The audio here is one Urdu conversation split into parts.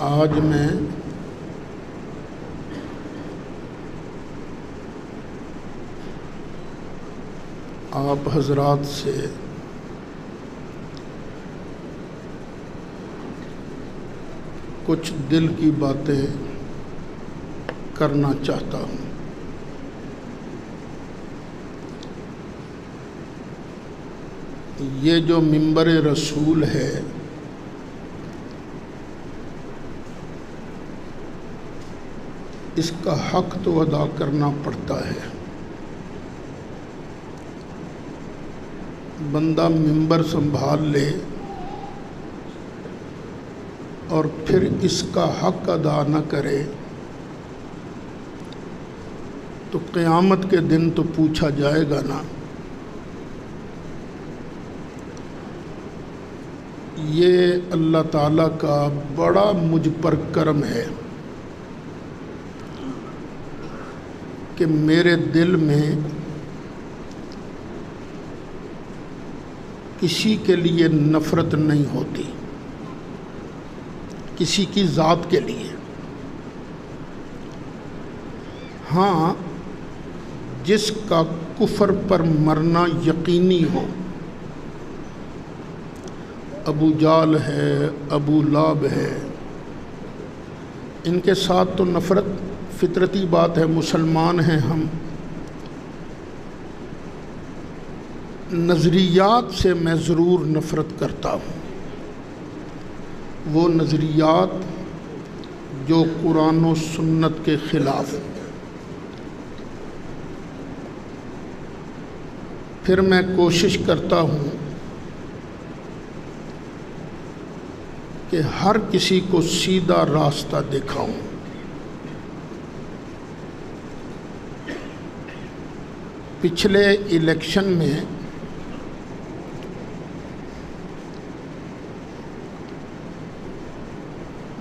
آج میں آپ حضرات سے کچھ دل کی باتیں کرنا چاہتا ہوں۔ یہ جو منبر رسول ہے اس کا حق تو ادا کرنا پڑتا ہے۔ بندہ منبر سنبھال لے اور پھر اس کا حق ادا نہ کرے تو قیامت کے دن تو پوچھا جائے گا نا۔ یہ اللہ تعالیٰ کا بڑا مجھ پر کرم ہے کہ میرے دل میں کسی کے لیے نفرت نہیں ہوتی، کسی کی ذات کے لیے۔ ہاں، جس کا کفر پر مرنا یقینی ہو، ابو جہل ہے، ابو لہب ہے، ان کے ساتھ تو نفرت فطرتی بات ہے، مسلمان ہیں ہم۔ نظریات سے میں ضرور نفرت کرتا ہوں، وہ نظریات جو قرآن و سنت کے خلاف۔ پھر میں کوشش کرتا ہوں کہ ہر کسی کو سیدھا راستہ دکھاؤں۔ پچھلے الیکشن میں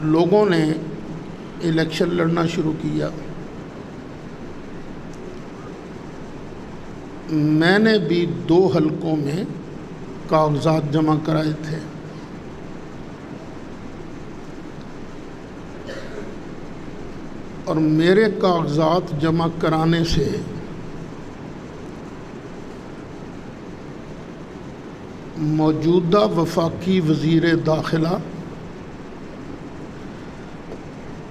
لوگوں نے الیکشن لڑنا شروع کیا، میں نے بھی 2 حلقوں میں کاغذات جمع کرائے تھے۔ اور میرے کاغذات جمع کرانے سے موجودہ وفاقی وزیر داخلہ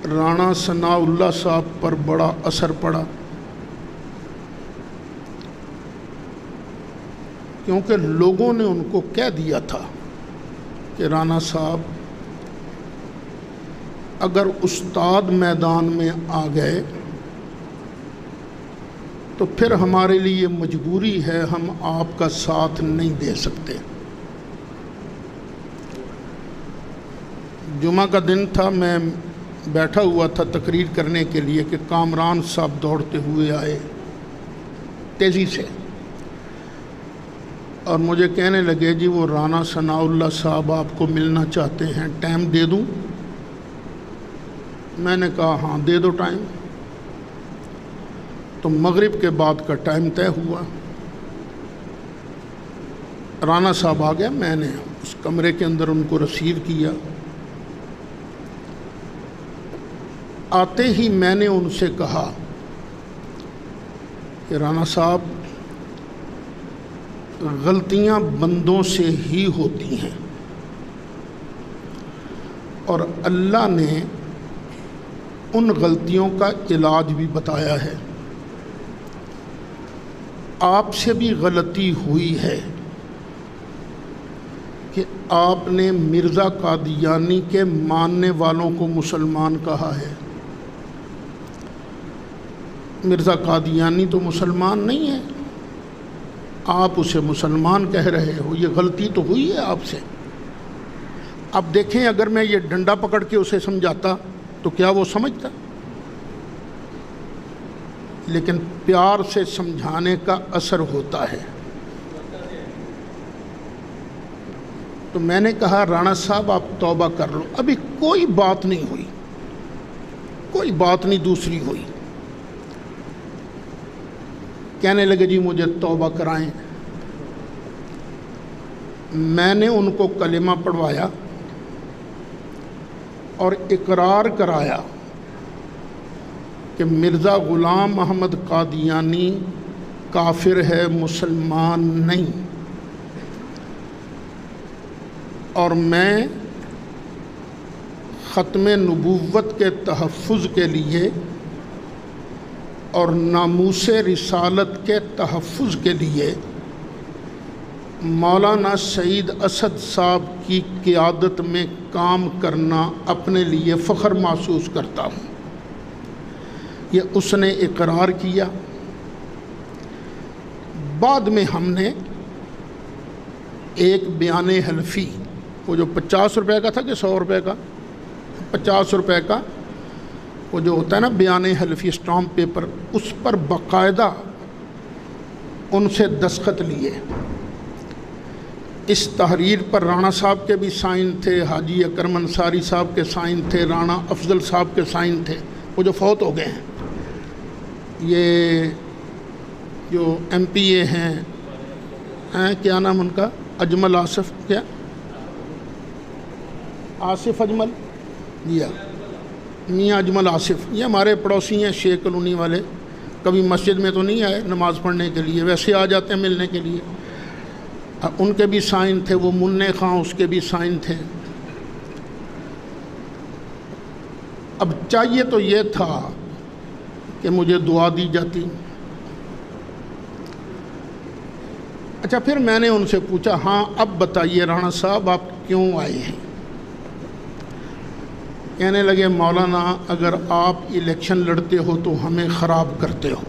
رانا ثناء اللہ صاحب پر بڑا اثر پڑا، کیونکہ لوگوں نے ان کو کہہ دیا تھا کہ رانا صاحب اگر استاد میدان میں آ گئے تو پھر ہمارے لیے مجبوری ہے، ہم آپ کا ساتھ نہیں دے سکتے۔ جمعہ کا دن تھا، میں بیٹھا ہوا تھا تقریر کرنے کے لیے کہ کامران صاحب دوڑتے ہوئے آئے تیزی سے اور مجھے کہنے لگے جی وہ رانا ثناء اللہ صاحب آپ کو ملنا چاہتے ہیں، ٹائم دے دوں؟ میں نے کہا ہاں دے دو ٹائم۔ تو مغرب کے بعد کا ٹائم طے ہوا، رانا صاحب آ گیا، میں نے اس کمرے کے اندر ان کو ریسیو کیا۔ آتے ہی میں نے ان سے کہا کہ رانا صاحب غلطیاں بندوں سے ہی ہوتی ہیں اور اللہ نے ان غلطیوں کا علاج بھی بتایا ہے۔ آپ سے بھی غلطی ہوئی ہے کہ آپ نے مرزا قادیانی کے ماننے والوں کو مسلمان کہا ہے۔ مرزا قادیانی تو مسلمان نہیں ہے، آپ اسے مسلمان کہہ رہے ہو، یہ غلطی تو ہوئی ہے آپ سے۔ اب دیکھیں اگر میں یہ ڈنڈا پکڑ کے اسے سمجھاتا تو کیا وہ سمجھتا؟ لیکن پیار سے سمجھانے کا اثر ہوتا ہے۔ تو میں نے کہا رانا صاحب آپ توبہ کر لو، ابھی کوئی بات نہیں ہوئی، کوئی بات نہیں دوسری ہوئی۔ کہنے لگے جی مجھے توبہ کرائیں۔ میں نے ان کو کلمہ پڑھوایا، اور اقرار کرایا کہ مرزا غلام محمد قادیانی کافر ہے، مسلمان نہیں، اور میں ختم نبوت کے تحفظ کے لیے اور ناموس رسالت کے تحفظ کے لیے مولانا سعید اسد صاحب کی قیادت میں کام کرنا اپنے لیے فخر محسوس کرتا ہوں۔ یہ اس نے اقرار کیا۔ بعد میں ہم نے ایک بیان حلفی، وہ جو 50 روپے کا تھا کہ 100 روپے کا، 50 روپے کا وہ جو ہوتا ہے نا بیان حلفی اسٹامپ پیپر، اس پر باقاعدہ ان سے دستخط لیے۔ اس تحریر پر رانا صاحب کے بھی سائن تھے، حاجی اکرم انصاری صاحب کے سائن تھے، رانا افضل صاحب کے سائن تھے، وہ جو فوت ہو گئے ہیں۔ یہ جو ایم پی اے ہیں کیا نام ان کا، اجمل آصف، کیا آصف اجمل، میاں اجمل آصف، یہ ہمارے پڑوسی ہیں شیخ کالونی والے، کبھی مسجد میں تو نہیں آئے نماز پڑھنے کے لیے، ویسے آ جاتے ہیں ملنے کے لیے۔ ان کے بھی سائن تھے، وہ منع خان، اس کے بھی سائن تھے۔ اب چاہیے تو یہ تھا کہ مجھے دعا دی جاتی۔ اچھا، پھر میں نے ان سے پوچھا، ہاں اب بتائیے رانا صاحب آپ کیوں آئے ہیں؟ کہنے لگے مولانا اگر آپ الیکشن لڑتے ہو تو ہمیں خراب کرتے ہو،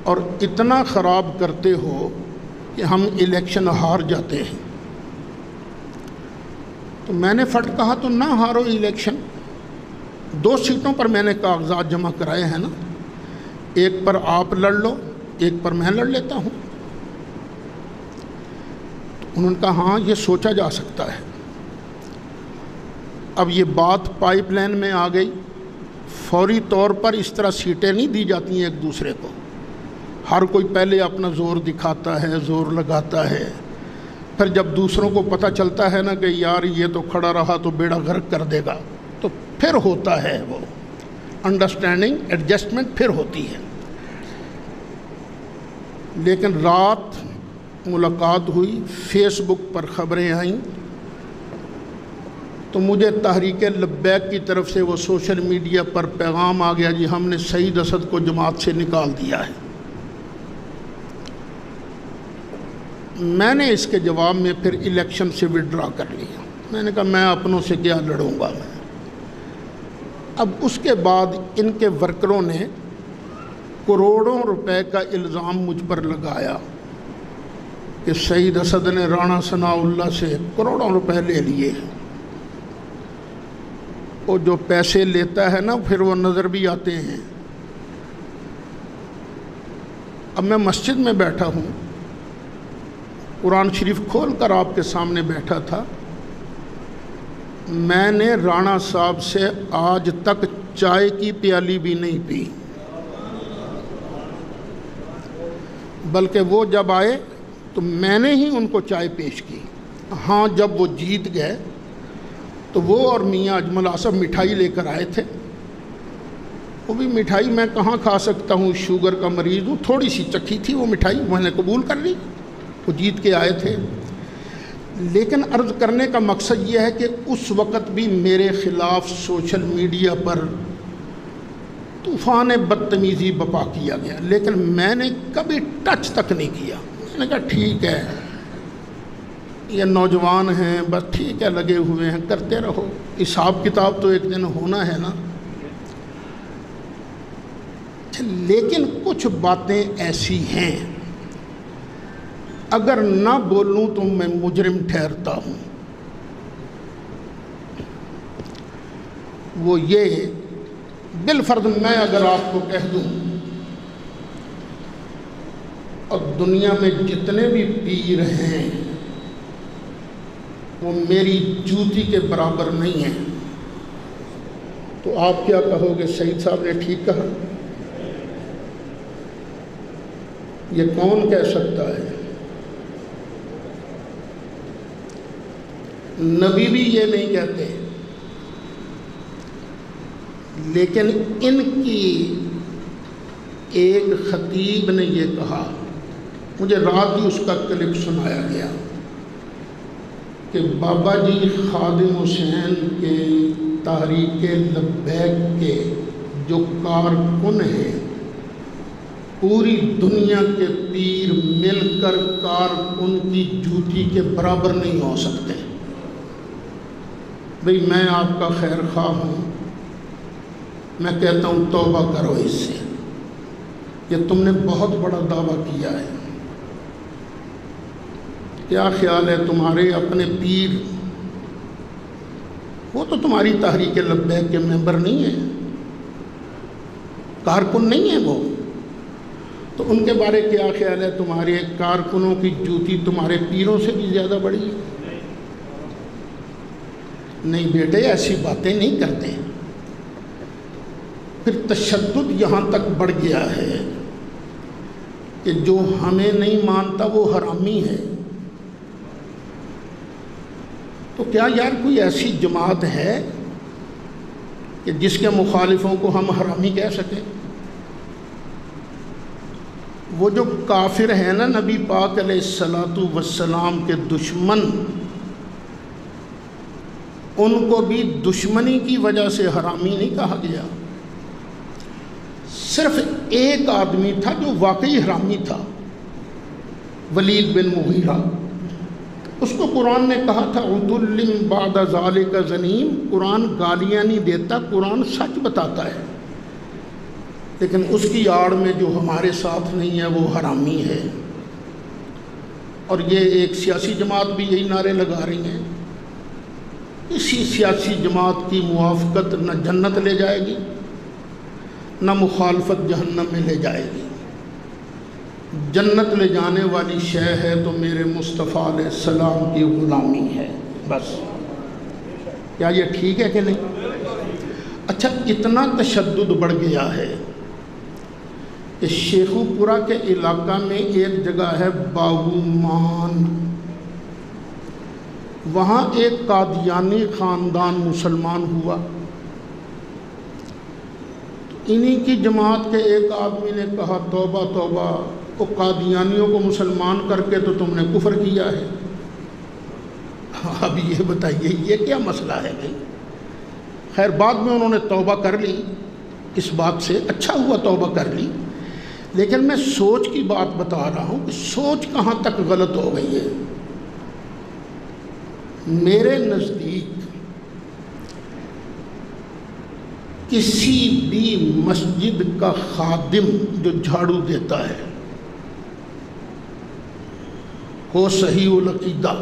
اور اتنا خراب کرتے ہو کہ ہم الیکشن ہار جاتے ہیں۔ تو میں نے فٹ کہا تو نہ ہارو الیکشن، 2 سیٹوں پر میں نے کاغذات جمع کرائے ہیں نا، ایک پر آپ لڑ لو، ایک پر میں لڑ لیتا ہوں۔ انہوں نے کہا ہاں یہ سوچا جا سکتا ہے۔ اب یہ بات پائپ لائن میں آ گئی، فوری طور پر اس طرح سیٹیں نہیں دی جاتی ہیں ایک دوسرے کو، ہر کوئی پہلے اپنا زور دکھاتا ہے، زور لگاتا ہے، پھر جب دوسروں کو پتہ چلتا ہے نا کہ یار یہ تو کھڑا رہا تو بیڑا غرق کر دے گا، تو پھر ہوتا ہے وہ انڈرسٹینڈنگ، ایڈجسٹمنٹ پھر ہوتی ہے۔ لیکن رات ملاقات ہوئی، فیس بک پر خبریں آئیں، تو مجھے تحریک لبیک کی طرف سے وہ سوشل میڈیا پر پیغام آ گیا، جی ہم نے سعید اسد کو جماعت سے نکال دیا ہے۔ میں نے اس کے جواب میں پھر الیکشن سے وڈرا کر لیا۔ میں نے کہا میں اپنوں سے کیا لڑوں گا میں۔ اب اس کے بعد ان کے ورکروں نے کروڑوں روپے کا الزام مجھ پر لگایا کہ سعید اسد نے رانا ثناء اللہ سے کروڑوں روپے لے لیے۔ وہ جو پیسے لیتا ہے نا پھر وہ نظر بھی آتے ہیں۔ اب میں مسجد میں بیٹھا ہوں، قرآن شریف کھول کر آپ کے سامنے بیٹھا تھا، میں نے رانا صاحب سے آج تک چائے کی پیالی بھی نہیں پی، بلکہ وہ جب آئے تو میں نے ہی ان کو چائے پیش کی۔ ہاں جب وہ جیت گئے تو وہ اور میاں اجمل آصف مٹھائی لے کر آئے تھے۔ وہ بھی مٹھائی میں کہاں کھا سکتا ہوں، شوگر کا مریض ہوں، تھوڑی سی چکھی تھی وہ مٹھائی، میں نے قبول کر لی، وہ جیت کے آئے تھے۔ لیکن عرض کرنے کا مقصد یہ ہے کہ اس وقت بھی میرے خلاف سوشل میڈیا پر طوفان بدتمیزی بپا کیا گیا، لیکن میں نے کبھی ٹچ تک نہیں کیا۔ میں نے کہا ٹھیک ہے، یہ نوجوان ہیں، بس ٹھیک ہے، لگے ہوئے ہیں، کرتے رہو، حساب کتاب تو ایک دن ہونا ہے نا۔ لیکن کچھ باتیں ایسی ہیں اگر نہ بولوں تو میں مجرم ٹھہرتا ہوں۔ وہ یہ بالفرض میں اگر آپ کو کہہ دوں اور دنیا میں جتنے بھی پیر ہیں وہ میری جوتی کے برابر نہیں ہیں، تو آپ کیا کہو گے سعید صاحب نے ٹھیک کہا؟ یہ کون کہہ سکتا ہے؟ نبی بھی یہ نہیں کہتے۔ لیکن ان کی ایک خطیب نے یہ کہا، مجھے رات ہی اس کا کلپ سنایا گیا کہ بابا جی خادم حسین کے تحریک لبیک کے جو کارکن ہیں، پوری دنیا کے پیر مل کر کارکن کی جوتی کے برابر نہیں ہو سکتے۔ بھئی میں آپ کا خیر خواہ ہوں، میں کہتا ہوں توبہ کرو اس سے، یہ تم نے بہت بڑا دعویٰ کیا ہے۔ کیا خیال ہے تمہارے اپنے پیر، وہ تو تمہاری تحریک لبیک کے ممبر نہیں ہیں، کارکن نہیں ہیں وہ، تو ان کے بارے کیا خیال ہے؟ تمہارے کارکنوں کی جوتی تمہارے پیروں سے بھی زیادہ بڑی ہے؟ نہیں بیٹے، ایسی باتیں نہیں کرتے۔ پھر تشدد یہاں تک بڑھ گیا ہے کہ جو ہمیں نہیں مانتا وہ حرامی ہے۔ تو کیا یار کوئی ایسی جماعت ہے کہ جس کے مخالفوں کو ہم حرامی کہہ سکیں؟ وہ جو کافر ہیں نا، نبی پاک علیہ الصلاۃ والسلام کے دشمن، ان کو بھی دشمنی کی وجہ سے حرامی نہیں کہا گیا۔ صرف ایک آدمی تھا جو واقعی حرامی تھا، ولید بن مغیرہ، اس کو قرآن نے کہا تھا عُتُلٍ بَعْدَ ذَلِكَ زَنِيمٍ۔ قرآن گالیاں نہیں دیتا، قرآن سچ بتاتا ہے، لیکن اس کی آڑ میں جو ہمارے ساتھ نہیں ہے وہ حرامی ہے۔ اور یہ ایک سیاسی جماعت بھی یہی نعرے لگا رہی ہیں۔ اسی سیاسی جماعت کی موافقت نہ جنت لے جائے گی، نہ مخالفت جہنم میں لے جائے گی۔ جنت لے جانے والی شے ہے تو میرے مصطفیٰ علیہ السلام کی غلامی ہے، بس۔ کیا یہ ٹھیک ہے کہ نہیں؟ اچھا، اتنا تشدد بڑھ گیا ہے کہ شیخو پورہ کے علاقہ میں ایک جگہ ہے باغومان، وہاں ایک قادیانی خاندان مسلمان ہوا۔ انہی کی جماعت کے ایک آدمی نے کہا توبہ توبہ، وہ قادیانیوں کو مسلمان کر کے تو تم نے کفر کیا ہے۔ اب یہ بتائیے یہ کیا مسئلہ ہے بھائی؟ خیر بعد میں انہوں نے توبہ کر لی اس بات سے، اچھا ہوا توبہ کر لی، لیکن میں سوچ کی بات بتا رہا ہوں کہ سوچ کہاں تک غلط ہو گئی ہے۔ میرے نزدیک کسی بھی مسجد کا خادم جو جھاڑو دیتا ہے، ہو صحیح العقیدہ،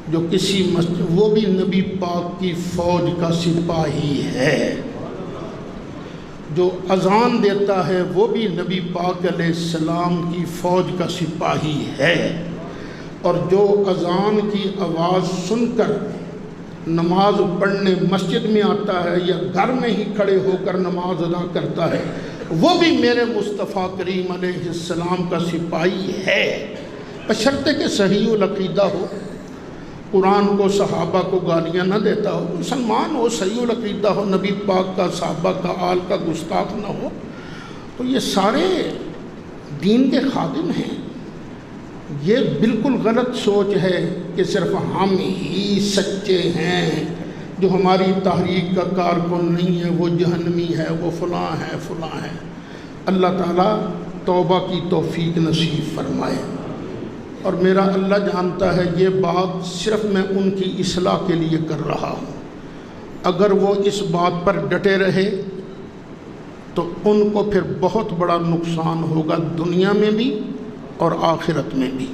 جو کسی مسجد، وہ بھی نبی پاک کی فوج کا سپاہی ہے۔ جو اذان دیتا ہے وہ بھی نبی پاک علیہ السلام کی فوج کا سپاہی ہے، اور جو اذان کی آواز سن کر نماز پڑھنے مسجد میں آتا ہے یا گھر میں ہی کھڑے ہو کر نماز ادا کرتا ہے، وہ بھی میرے مصطفیٰ کریم علیہ السلام کا سپاہی ہے، بشرطے کہ صحیح العقیدہ ہو، قرآن کو صحابہ کو گالیاں نہ دیتا ہو، مسلمان ہو، صحیح العقیدہ ہو، نبی پاک کا صحابہ کا آل کا گستاخ نہ ہو، تو یہ سارے دین کے خادم ہیں۔ یہ بالکل غلط سوچ ہے کہ صرف ہم ہی سچے ہیں، جو ہماری تحریک کا کارکن نہیں ہے وہ جہنمی ہے، وہ فلاں ہے فلاں ہے۔ اللہ تعالیٰ توبہ کی توفیق نصیب فرمائے۔ اور میرا اللہ جانتا ہے یہ بات صرف میں ان کی اصلاح کے لیے کر رہا ہوں۔ اگر وہ اس بات پر ڈٹے رہے تو ان کو پھر بہت بڑا نقصان ہوگا، دنیا میں بھی اور آخرت میں بھی۔